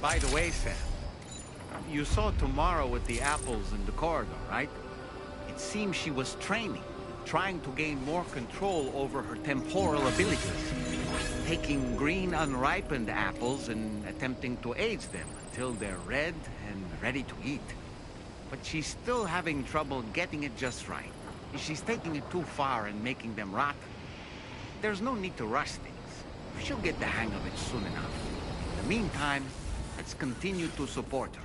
By the way, Sam, you saw Tamara with the apples in the corridor, right? It seems she was training, trying to gain more control over her temporal abilities, taking green unripened apples and attempting to age them until they're red and ready to eat. But she's still having trouble getting it just right. She's taking it too far and making them rotten. There's no need to rush things. She'll get the hang of it soon enough. In the meantime, let's continue to support her.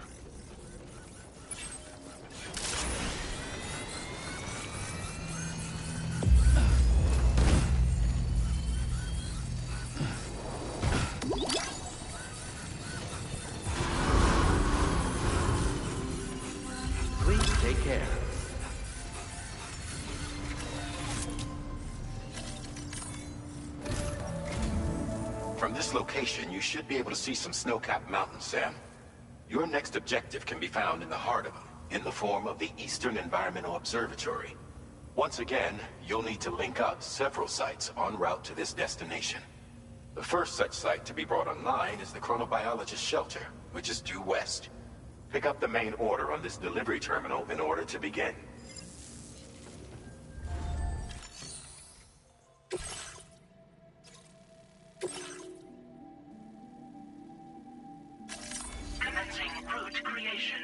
Please take care. From this location, you should be able to see some snow-capped mountains, Sam. Your next objective can be found in the heart of them, in the form of the Eastern Environmental Observatory. Once again, you'll need to link up several sites en route to this destination. The first such site to be brought online is the Chronobiologist Shelter, which is due west. Pick up the main order on this delivery terminal in order to begin. Commencing route creation.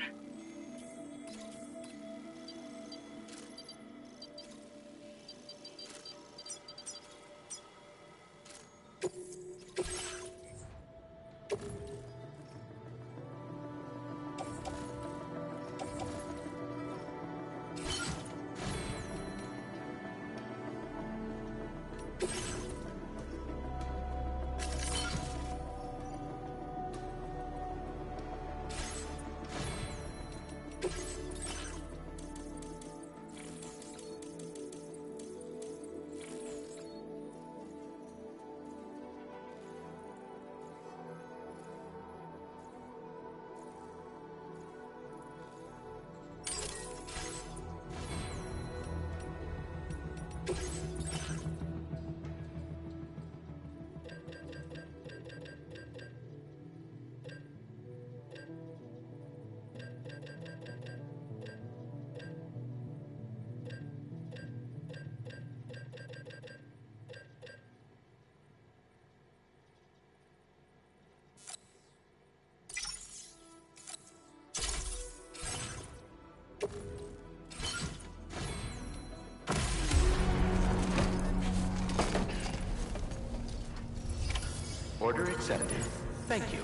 Order accepted. Thank you.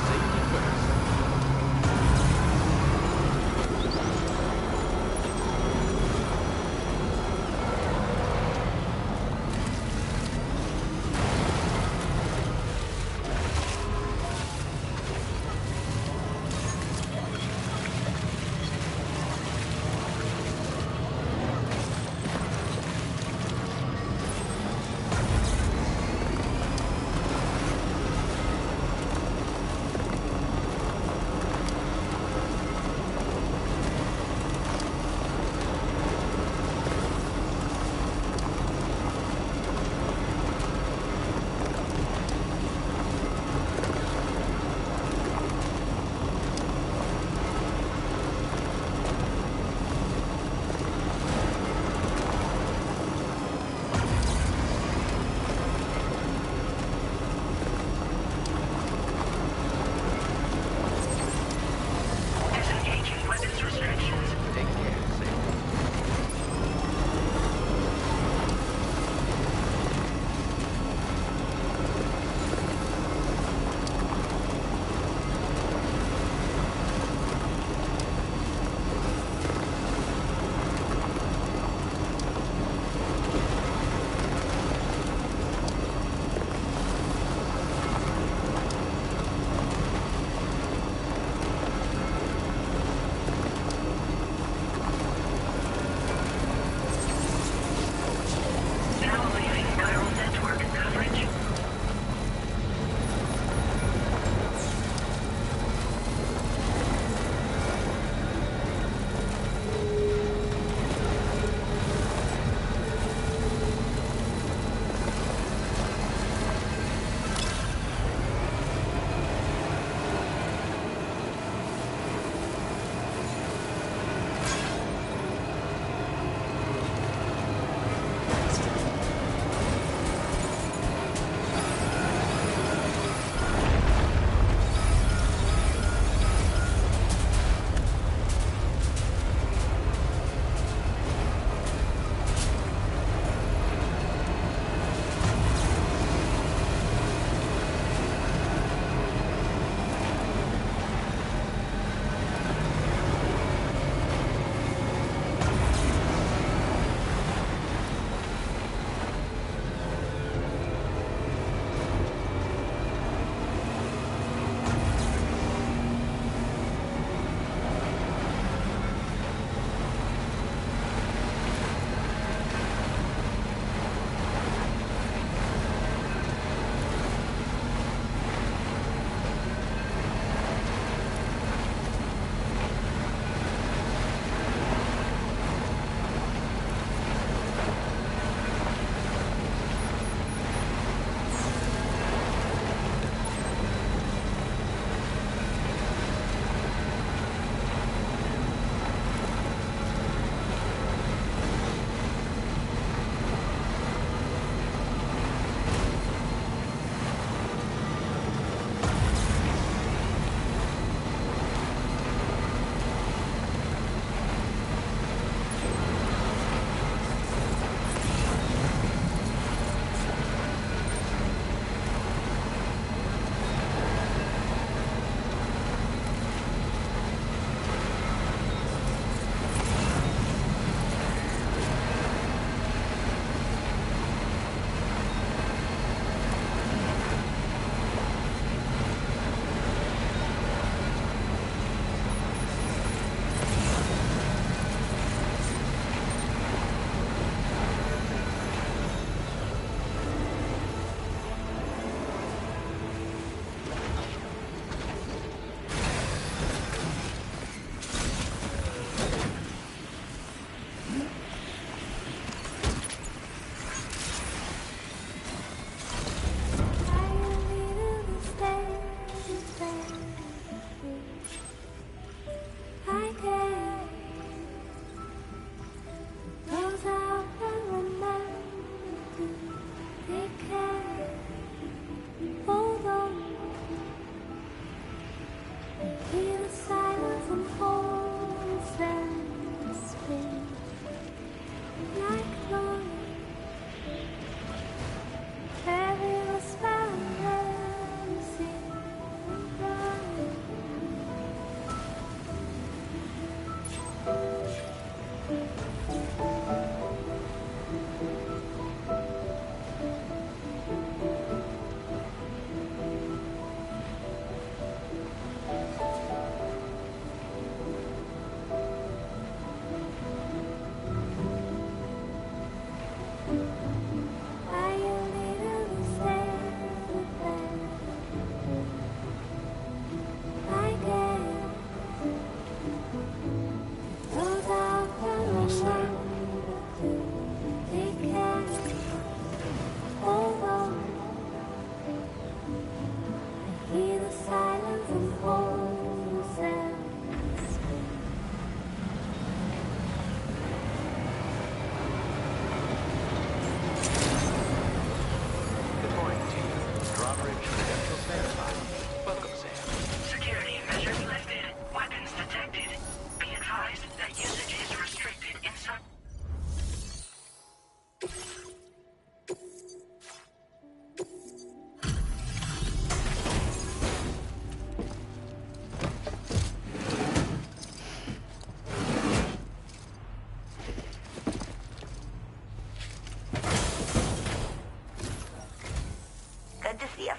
Safety first.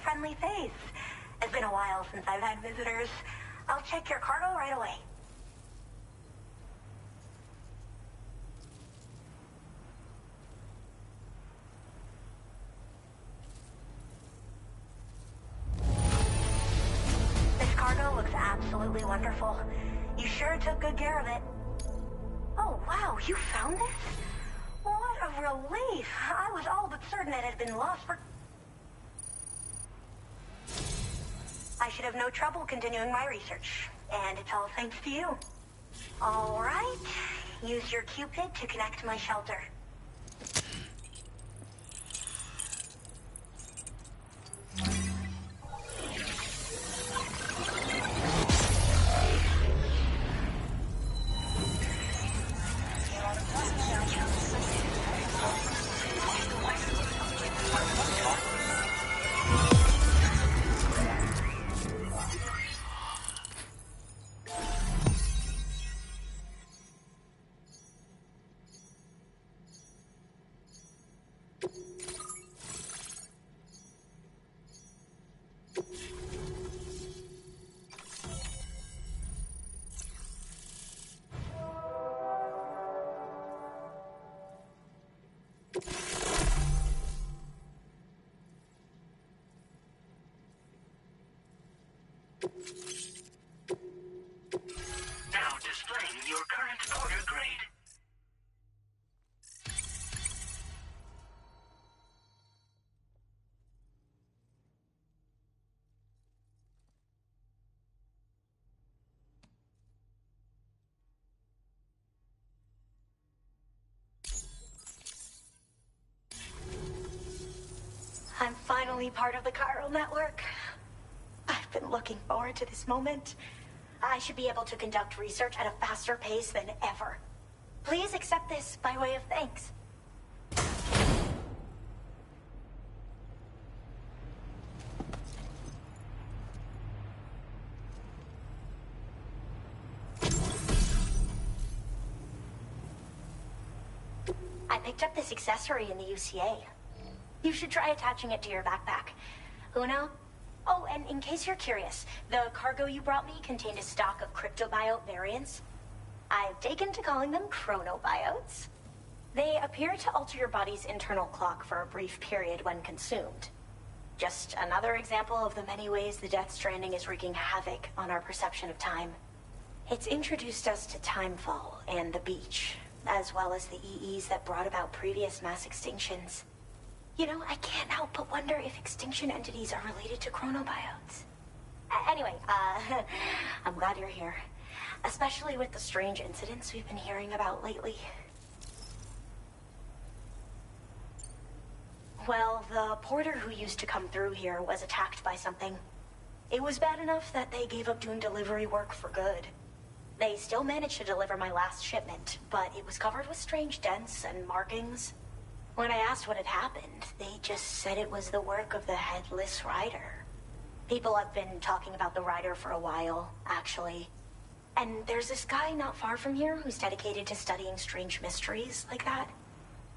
friendly face. It's been a while since I've had visitors. I'll check your cargo right away. This cargo looks absolutely wonderful. You sure took good care of it. Oh, wow, you found this? What a relief. I was all but certain it had been lost for... I should have no trouble continuing my research. And it's all thanks to you. All right. Use your Cupid to connect to my shelter. Now displaying your current porter grade. I'm finally part of the chiral network. I've been looking forward to this moment. I should be able to conduct research at a faster pace than ever. Please accept this by way of thanks. I picked up this accessory in the UCA. You should try attaching it to your backpack. Uno? Oh, and in case you're curious, the cargo you brought me contained a stock of cryptobiote variants. I've taken to calling them chronobiotes. They appear to alter your body's internal clock for a brief period when consumed. Just another example of the many ways the Death Stranding is wreaking havoc on our perception of time. It's introduced us to timefall and the beach, as well as the EEs that brought about previous mass extinctions. You know, I can't help but wonder if extinction entities are related to chronobiotes. Anyway, I'm glad you're here. Especially with the strange incidents we've been hearing about lately. Well, the porter who used to come through here was attacked by something. It was bad enough that they gave up doing delivery work for good. They still managed to deliver my last shipment, but it was covered with strange dents and markings. When I asked what had happened, they just said it was the work of the Headless Rider. People have been talking about the Rider for a while, actually. And there's this guy not far from here who's dedicated to studying strange mysteries like that.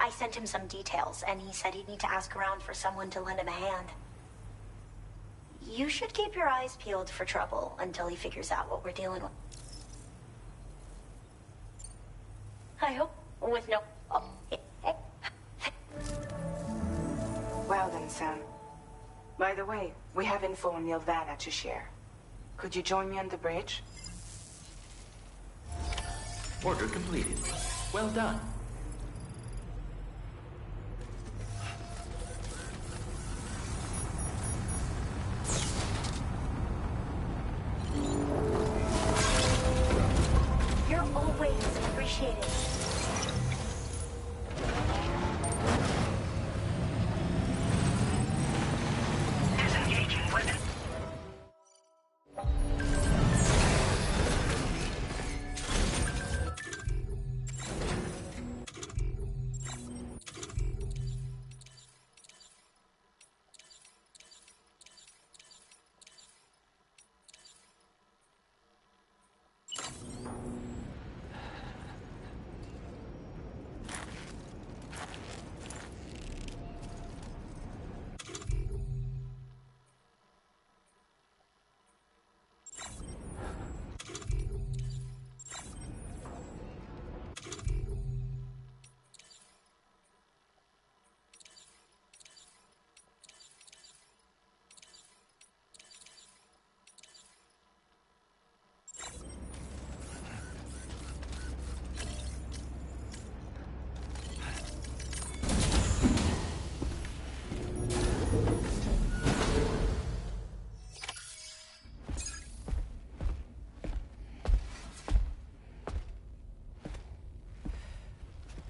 I sent him some details, and he said he'd need to ask around for someone to lend him a hand. You should keep your eyes peeled for trouble until he figures out what we're dealing with. I hope with no... Oh, Well then, Sam. By the way, we have info on Nilvana to share. Could you join me on the bridge? Order completed. Well done. You're always appreciated. Disengaging weapon.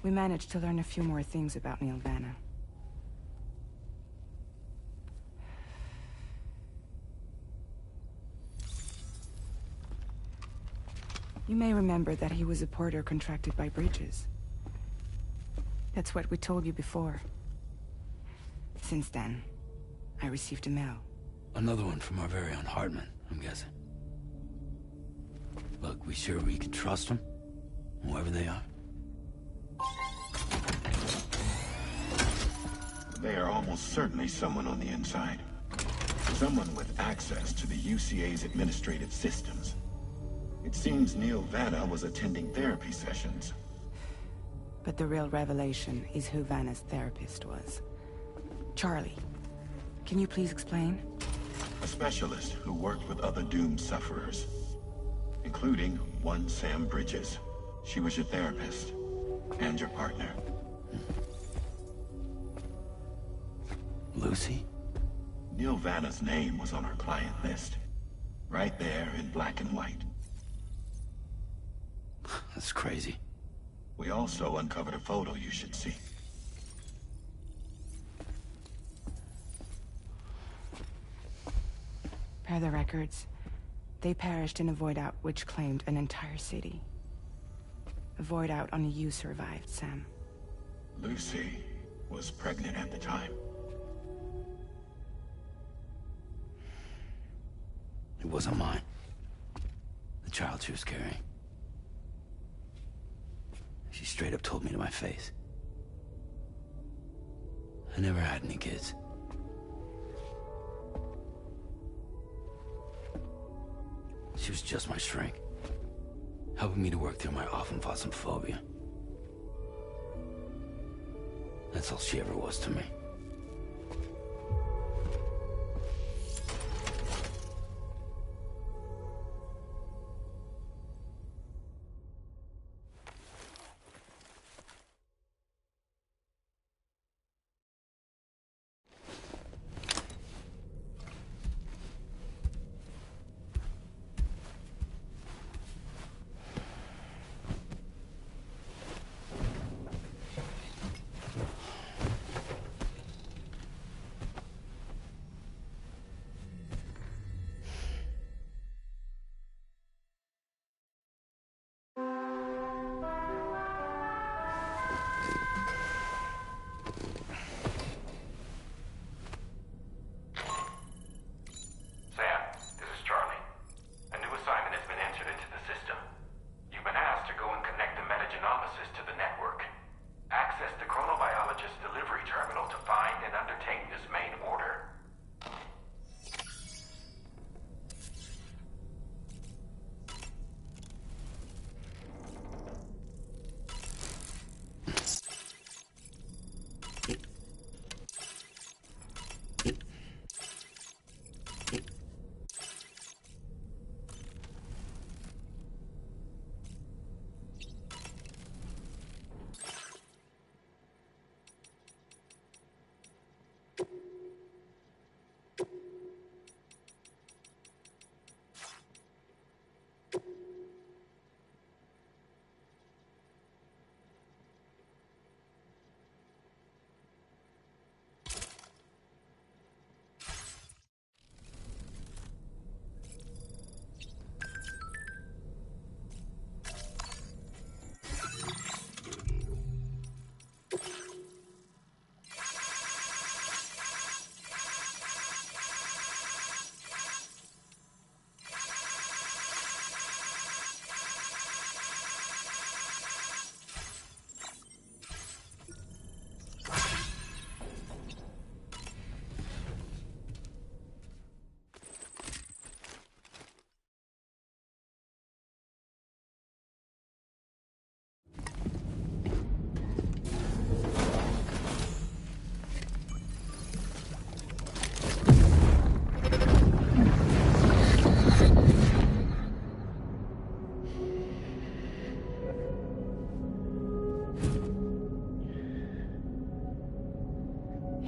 We managed to learn a few more things about Nilvana. You may remember that he was a porter contracted by Bridges. That's what we told you before. Since then, I received a mail. Another one from our very own Hartman, I'm guessing. Look, we sure we can trust them? Whoever they are? They are almost certainly someone on the inside. Someone with access to the UCA's administrative systems. It seems Neil Vanna was attending therapy sessions. But the real revelation is who Vanna's therapist was. Charlie, can you please explain? A specialist who worked with other doomed sufferers, including one Sam Bridges. She was your therapist and your partner. Lucy? Neil Vanna's name was on her client list. Right there in black and white. That's crazy. We also uncovered a photo you should see. Per the records, they perished in a void out which claimed an entire city. A void out only you survived, Sam. Lucy was pregnant at the time. It wasn't mine. The child she was carrying. She straight up told me to my face. I never had any kids. She was just my shrink, helping me to work through my phobia. That's all she ever was to me.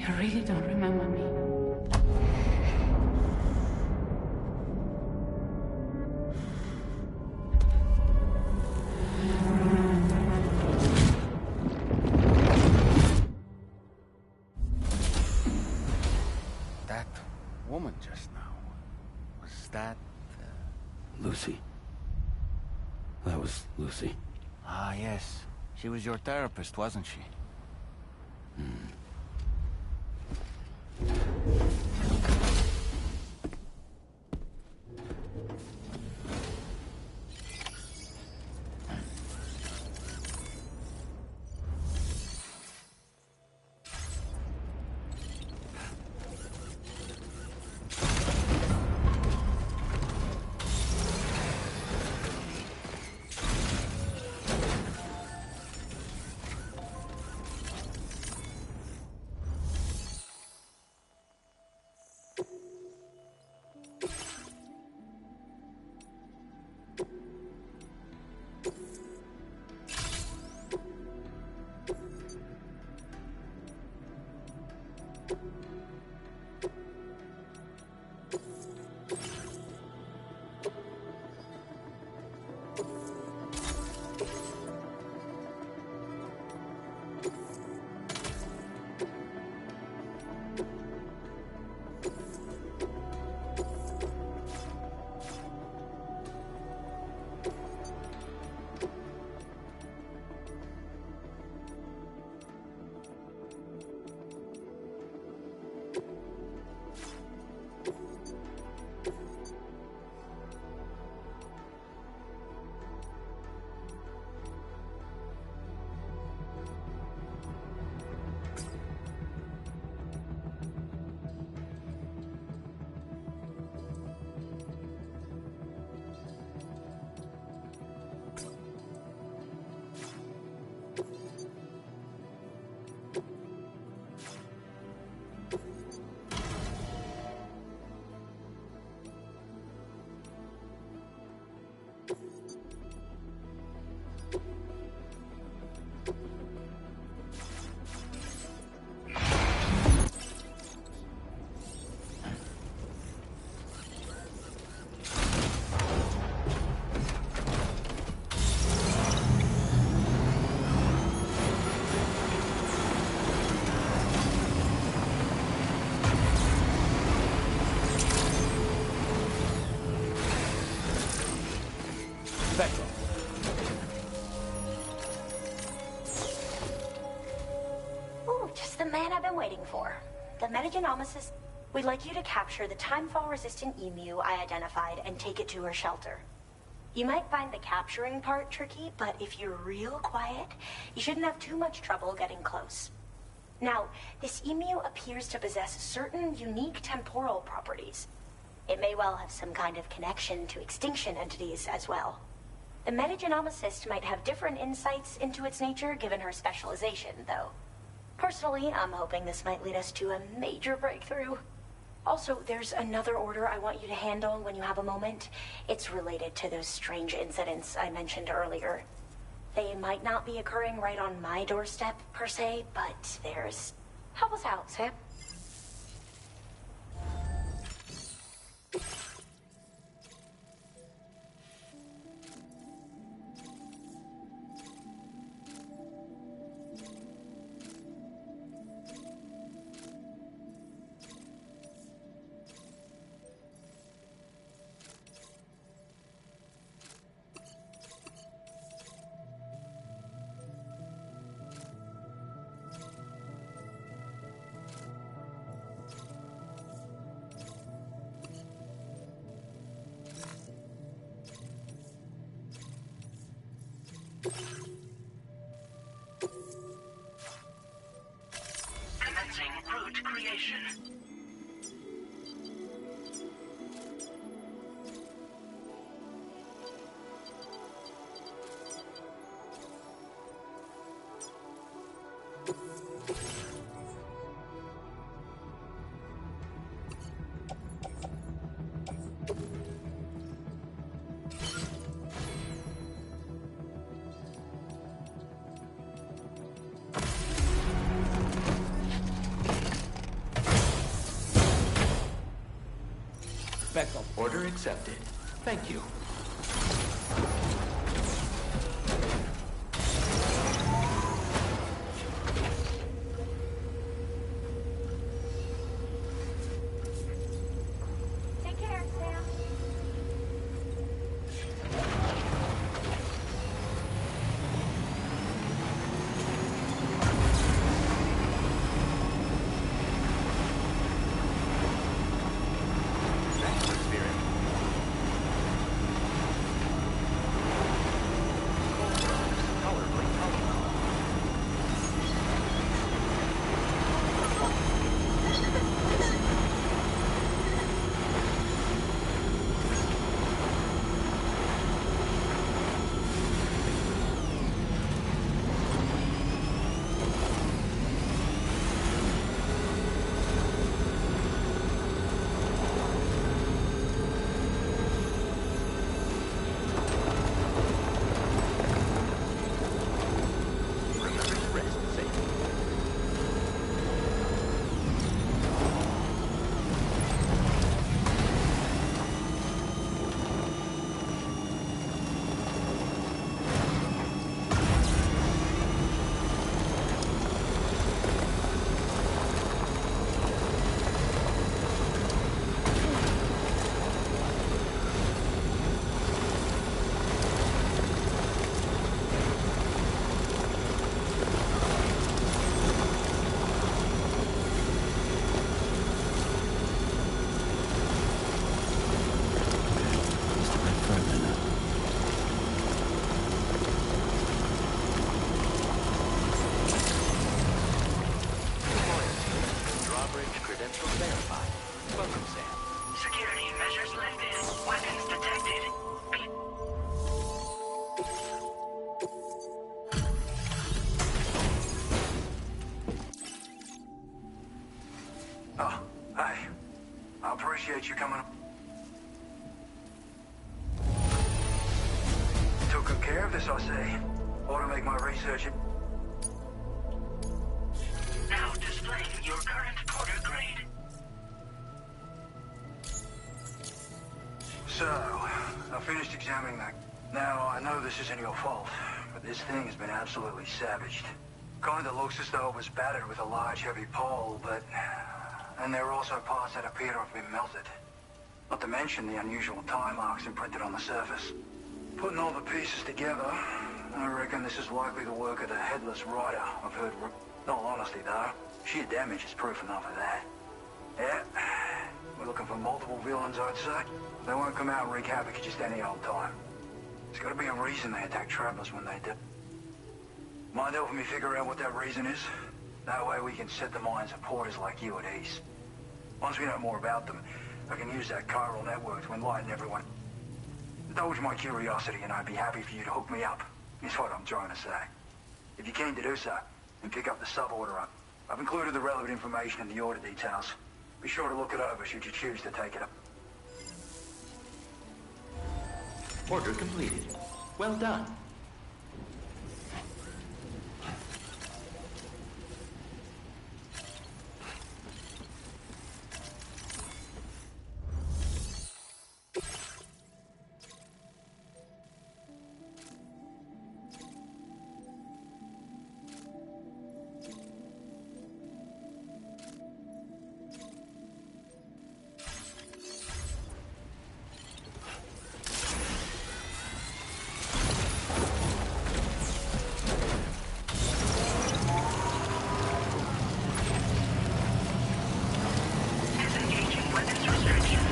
You really don't remember me. that... Lucy. That was Lucy. Ah, yes. She was your therapist, wasn't she? Ooh, just the man I've been waiting for. The metagenomicist. We'd like you to capture the timefall-resistant emu I identified and take it to her shelter. You might find the capturing part tricky, but if you're real quiet, you shouldn't have too much trouble getting close. Now, this emu appears to possess certain unique temporal properties. It may well have some kind of connection to extinction entities as well. The metagenomicist might have different insights into its nature given her specialization, though. Personally, I'm hoping this might lead us to a major breakthrough. Also, there's another order I want you to handle when you have a moment. It's related to those strange incidents I mentioned earlier. They might not be occurring right on my doorstep, per se, but there's... Help us out, Sam. Commencing route creation. Backup. Order accepted. Thank you. Take care, Sam. appreciate you coming. Took good care of this, I see. Ought to make my research. Now displaying your current porter grade. So, I finished examining that. Now, I know this isn't your fault, but this thing has been absolutely savaged. Kinda looks as though it was battered with a large, heavy pole, but... And there are also parts that appear to have been melted. Not to mention the unusual tie marks imprinted on the surface. Putting all the pieces together, I reckon this is likely the work of the Headless Rider I've heard. In all honesty, though, sheer damage is proof enough of that. Yeah, we're looking for multiple villains, I'd say. They won't come out and wreak havoc at just any old time. There's gotta be a reason they attack travelers when they do. Mind helping me figure out what that reason is? That way we can set the minds of porters like you at ease. Once we know more about them, I can use that chiral network to enlighten everyone. Indulge my curiosity and I'd be happy for you to hook me up, is what I'm trying to say. If you're keen to do so, and pick up the sub-order up. I've included the relevant information in the order details. Be sure to look it over should you choose to take it up. Order completed. Well done. Disengaging weapons restrictions.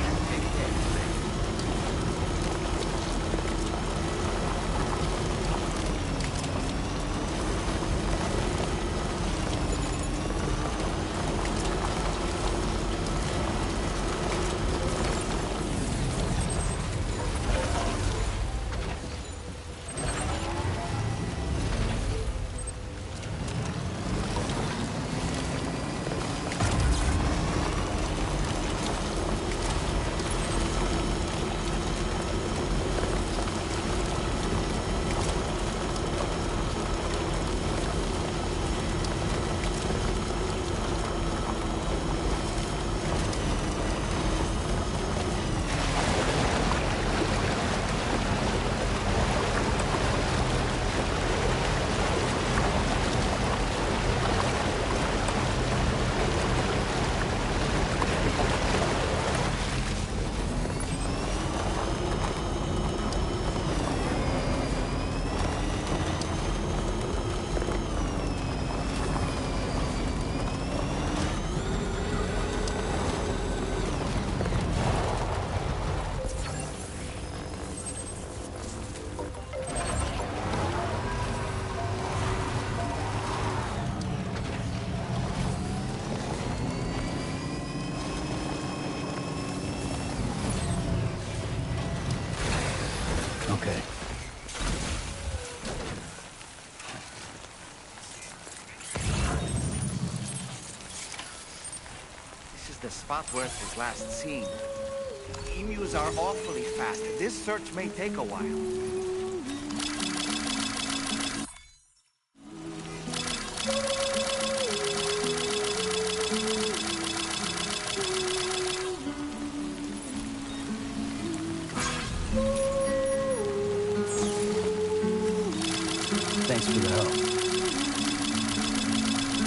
Okay. This is the spot where it was last seen. Emus are awfully fast. This search may take a while. Thanks for the help.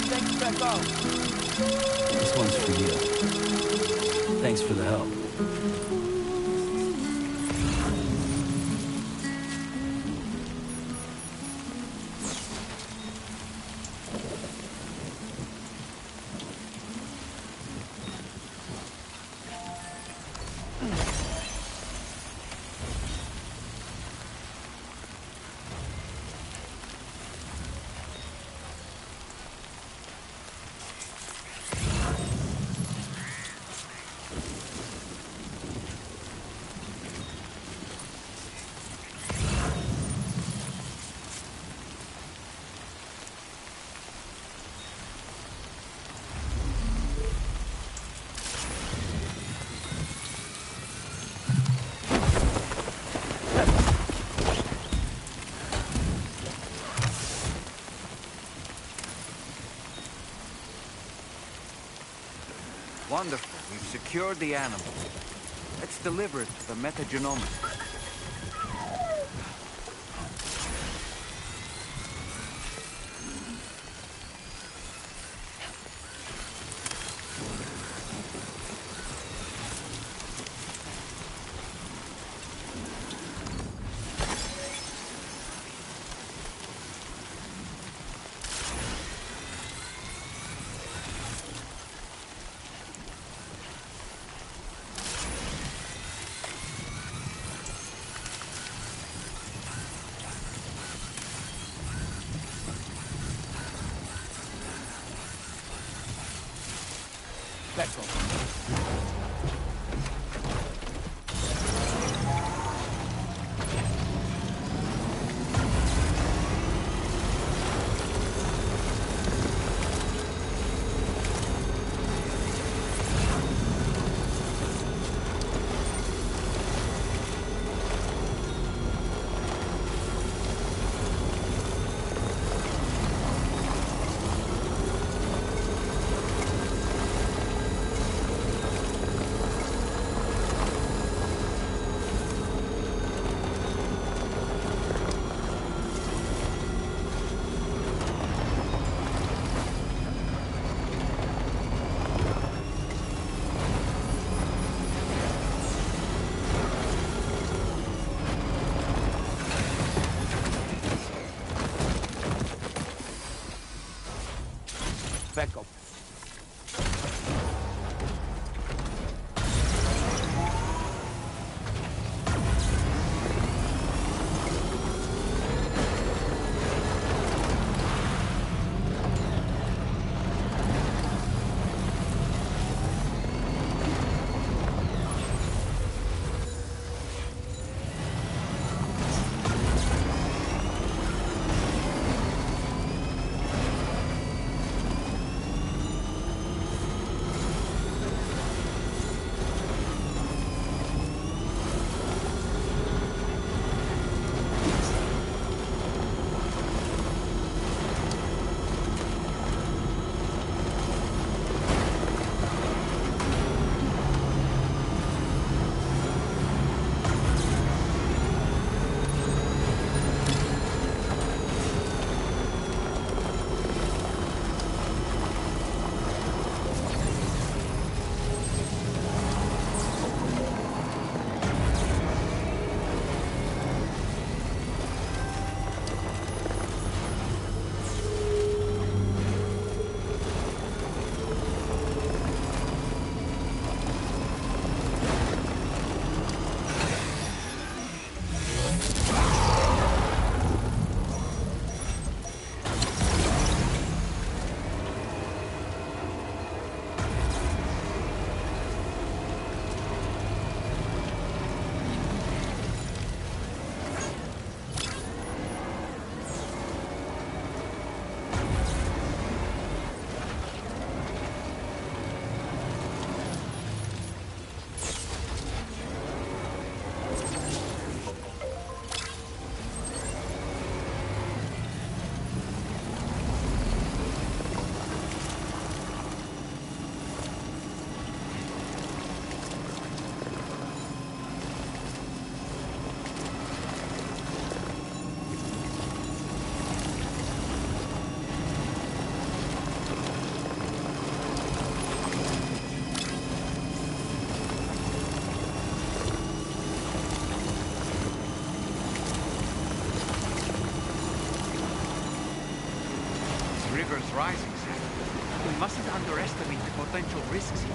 Thanks, Becco. This one's for you. Thanks for the help. Wonderful. We've secured the animal. Let's deliver it to the metagenomics. Let's go. Back up. River's rising, Sam. We mustn't underestimate the potential risks here.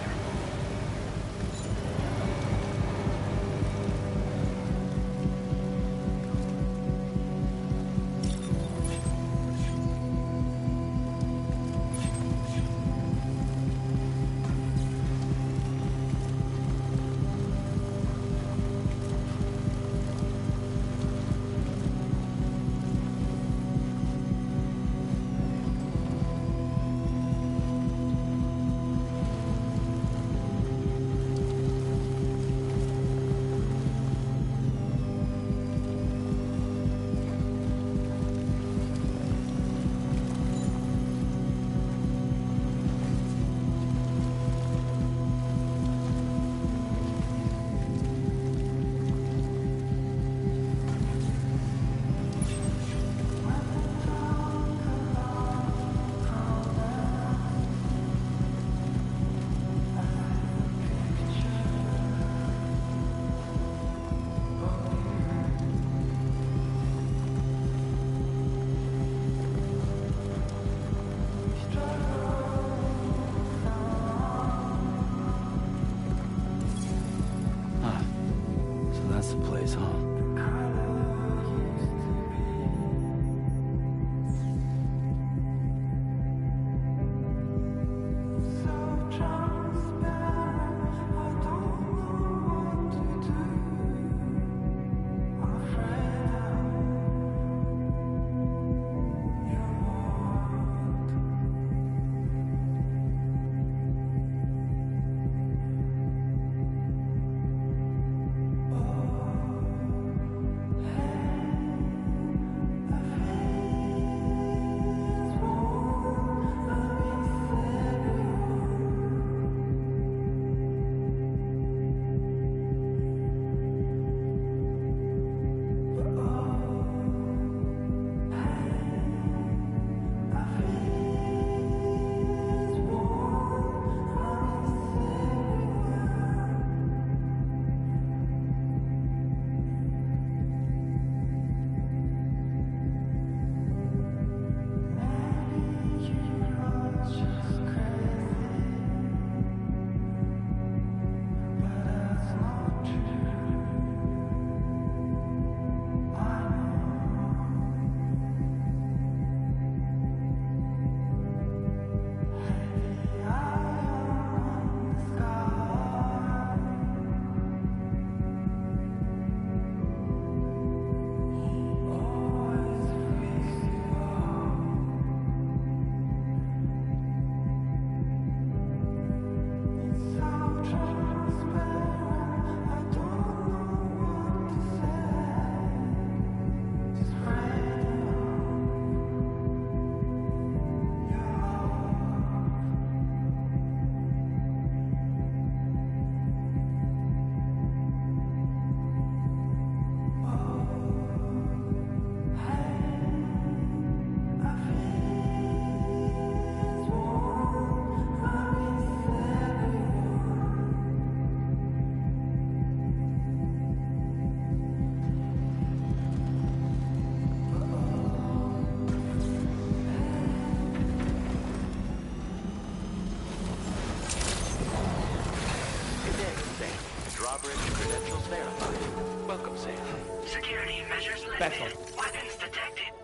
detected.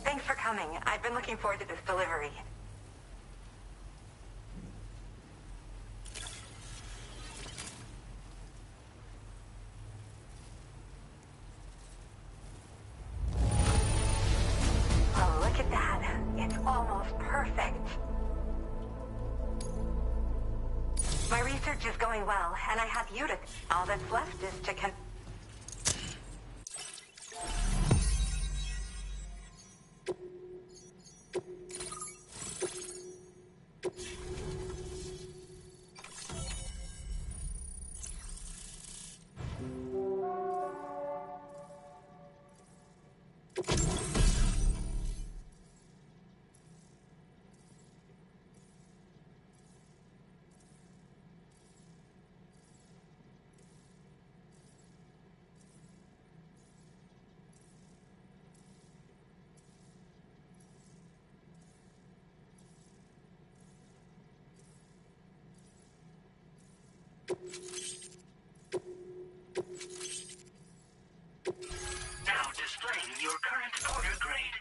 Thanks for coming. I've been looking forward to this delivery. Oh, look at that. It's almost perfect. My research is going well, and I have you to... All that's left is to Now displaying your current order grade.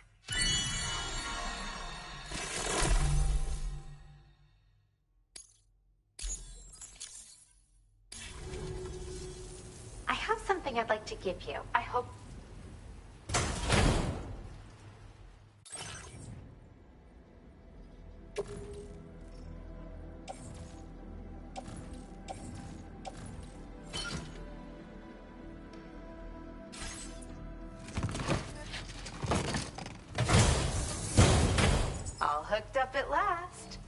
I have something I'd like to give you. I hope... All hooked up at last.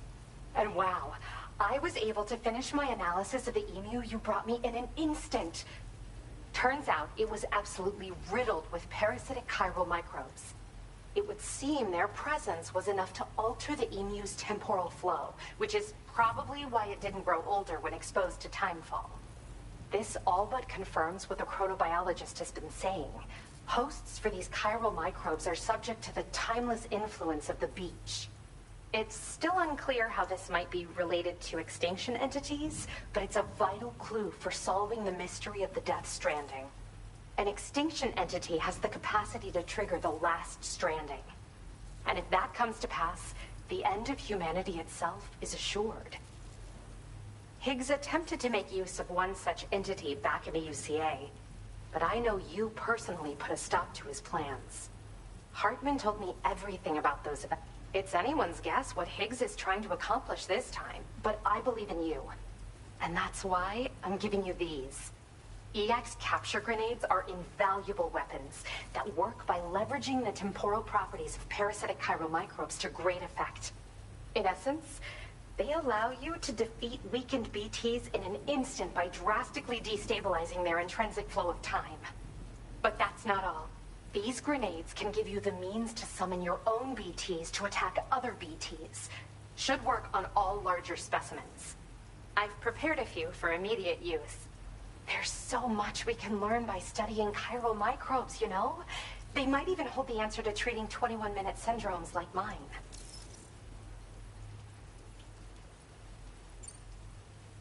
And wow, I was able to finish my analysis of the emu you brought me in an instant. Turns out it was absolutely riddled with parasitic chiral microbes. It would seem their presence was enough to alter the emu's temporal flow, which is probably why it didn't grow older when exposed to timefall. This all but confirms what the chronobiologist has been saying. Hosts for these chiral microbes are subject to the timeless influence of the beach. It's still unclear how this might be related to extinction entities, but it's a vital clue for solving the mystery of the Death Stranding. An extinction entity has the capacity to trigger the last stranding. And if that comes to pass, the end of humanity itself is assured. Higgs attempted to make use of one such entity back in the UCA, but I know you personally put a stop to his plans. Hartman told me everything about those events. It's anyone's guess what Higgs is trying to accomplish this time, but I believe in you. And that's why I'm giving you these. EX capture grenades are invaluable weapons that work by leveraging the temporal properties of parasitic chiral microbes to great effect. In essence, they allow you to defeat weakened BTs in an instant by drastically destabilizing their intrinsic flow of time. But that's not all. These grenades can give you the means to summon your own BTs to attack other BTs. Should work on all larger specimens. I've prepared a few for immediate use. There's so much we can learn by studying chiral microbes, you know? They might even hold the answer to treating 21-minute syndromes like mine.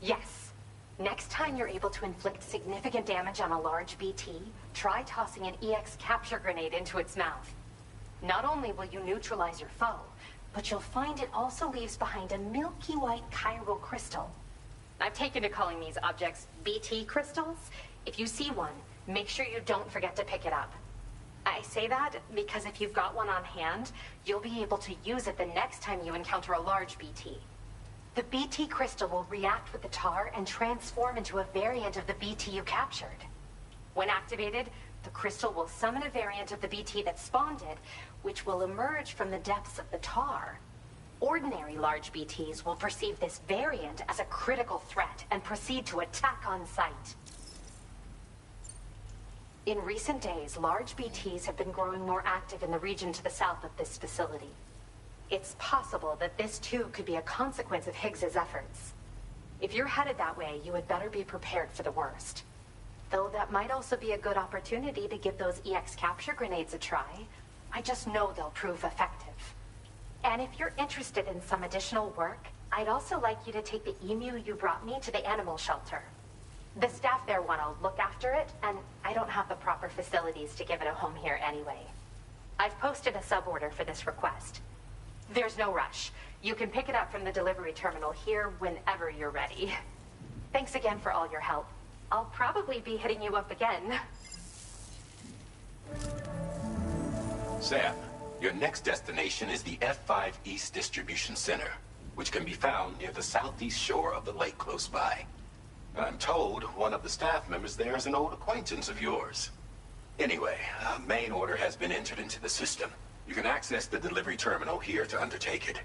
Yes. Next time you're able to inflict significant damage on a large BT, try tossing an EX capture grenade into its mouth. Not only will you neutralize your foe, but you'll find it also leaves behind a milky white chiral crystal. I've taken to calling these objects BT crystals. If you see one, make sure you don't forget to pick it up. I say that because if you've got one on hand, you'll be able to use it the next time you encounter a large BT. The BT crystal will react with the tar and transform into a variant of the BT you captured. When activated, the crystal will summon a variant of the BT that spawned it, which will emerge from the depths of the tar. Ordinary large BTs will perceive this variant as a critical threat and proceed to attack on sight. In recent days, large BTs have been growing more active in the region to the south of this facility. It's possible that this too could be a consequence of Higgs's efforts. If you're headed that way, you had better be prepared for the worst. Though that might also be a good opportunity to give those EX capture grenades a try. I just know they'll prove effective. And if you're interested in some additional work, I'd also like you to take the emu you brought me to the animal shelter. The staff there want to look after it, and I don't have the proper facilities to give it a home here anyway. I've posted a suborder for this request. There's no rush. You can pick it up from the delivery terminal here whenever you're ready. Thanks again for all your help. I'll probably be hitting you up again. Sam, your next destination is the F5 East Distribution Center, which can be found near the southeast shore of the lake close by. I'm told one of the staff members there is an old acquaintance of yours. Anyway, a main order has been entered into the system. You can access the delivery terminal here to undertake it.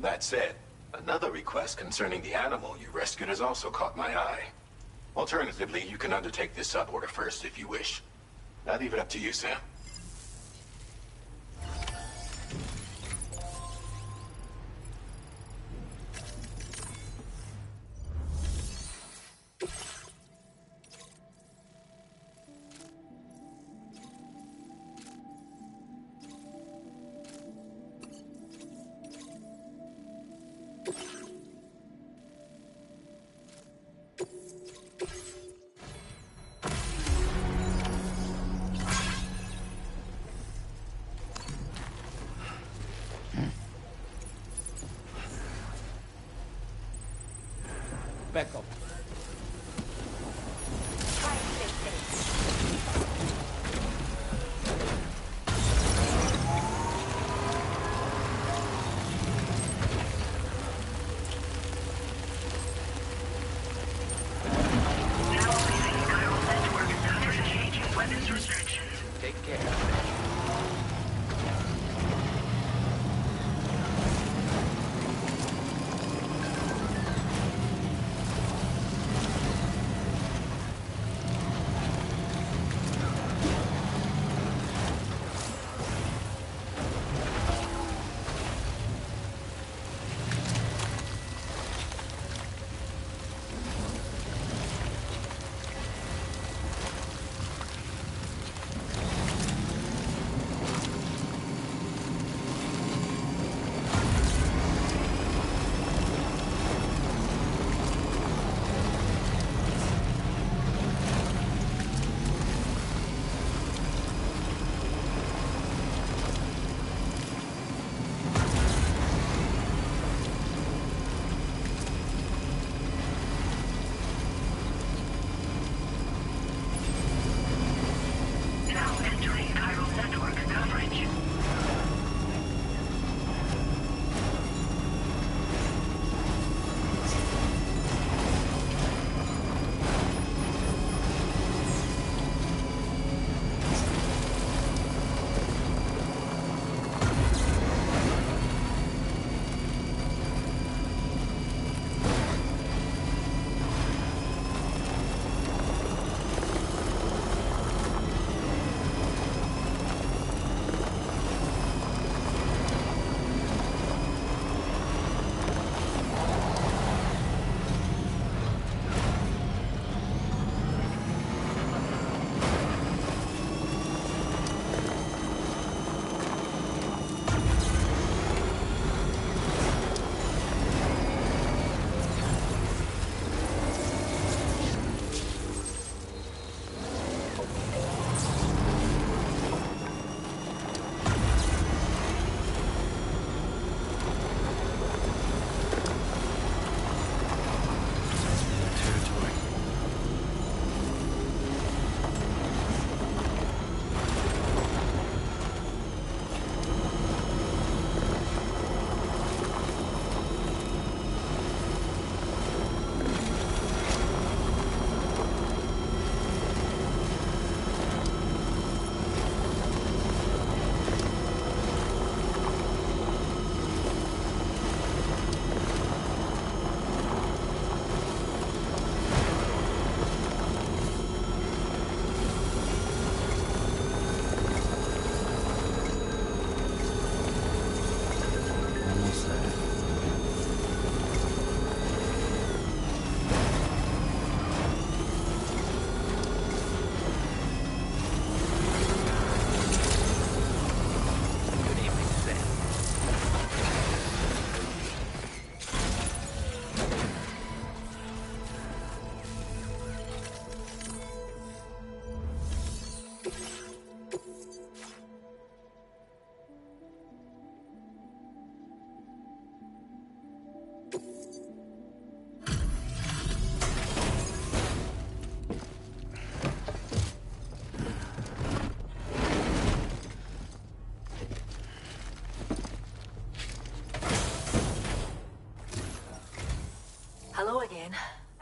That said, another request concerning the animal you rescued has also caught my eye. Alternatively, you can undertake this suborder first if you wish. I leave it up to you, Sam. Back up. Take care.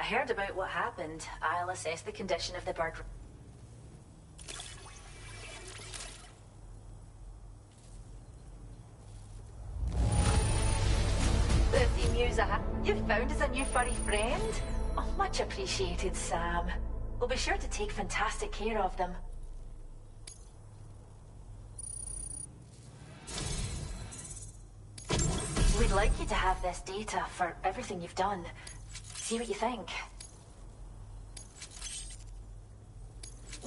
heard about what happened. I'll assess the condition of the bird. The emu's you've found us a new furry friend? Oh, much appreciated, Sam. We'll be sure to take fantastic care of them. We'd like you to have this data for everything you've done. See what you think.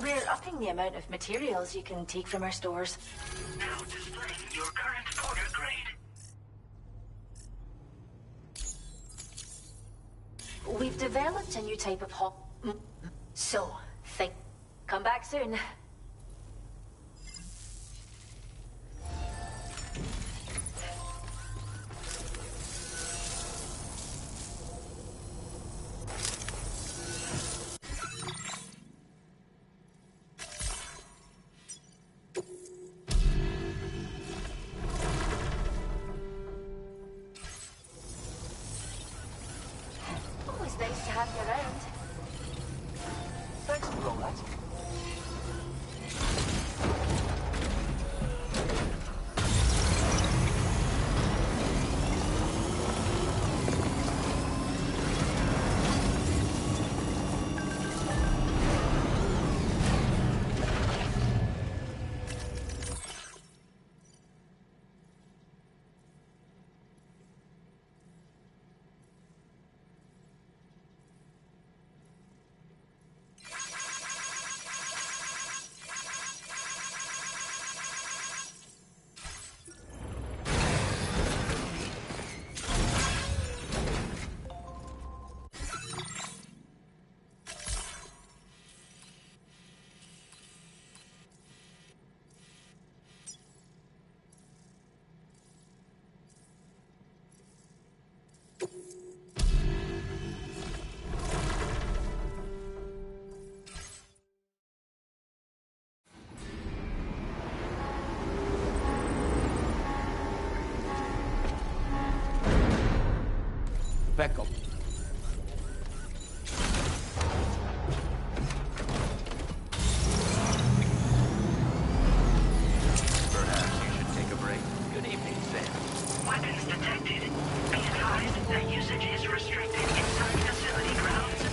We're upping the amount of materials you can take from our stores. Now displaying your current order grade. We've developed a new type of So, think. Come back soon. Always nice to have you around. Thanks for all that. Back up. Perhaps you should take a break. Good evening, Sam. Weapons detected. Be advised that usage is restricted inside facility grounds.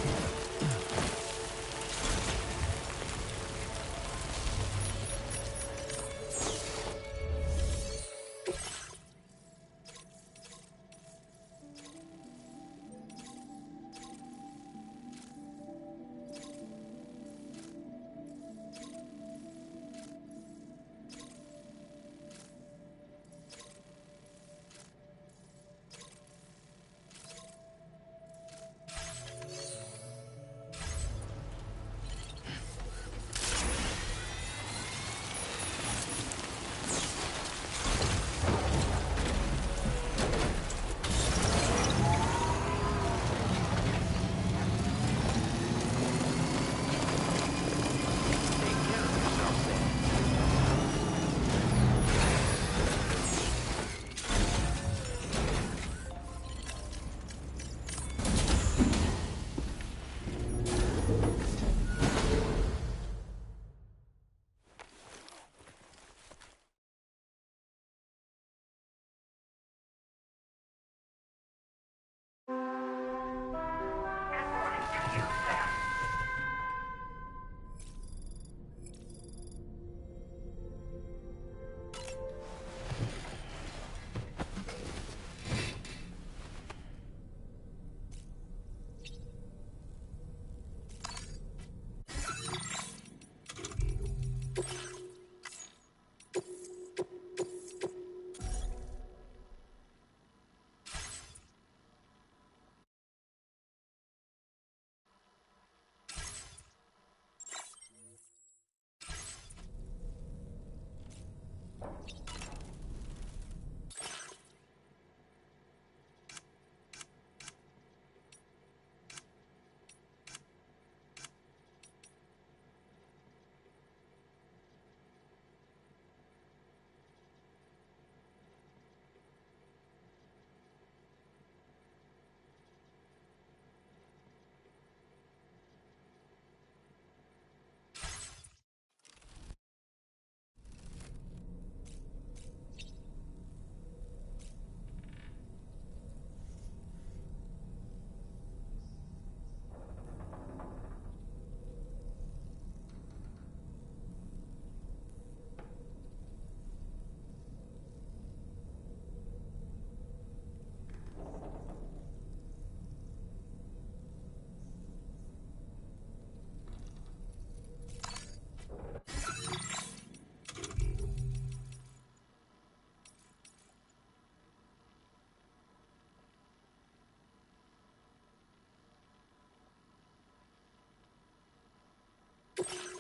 Bye.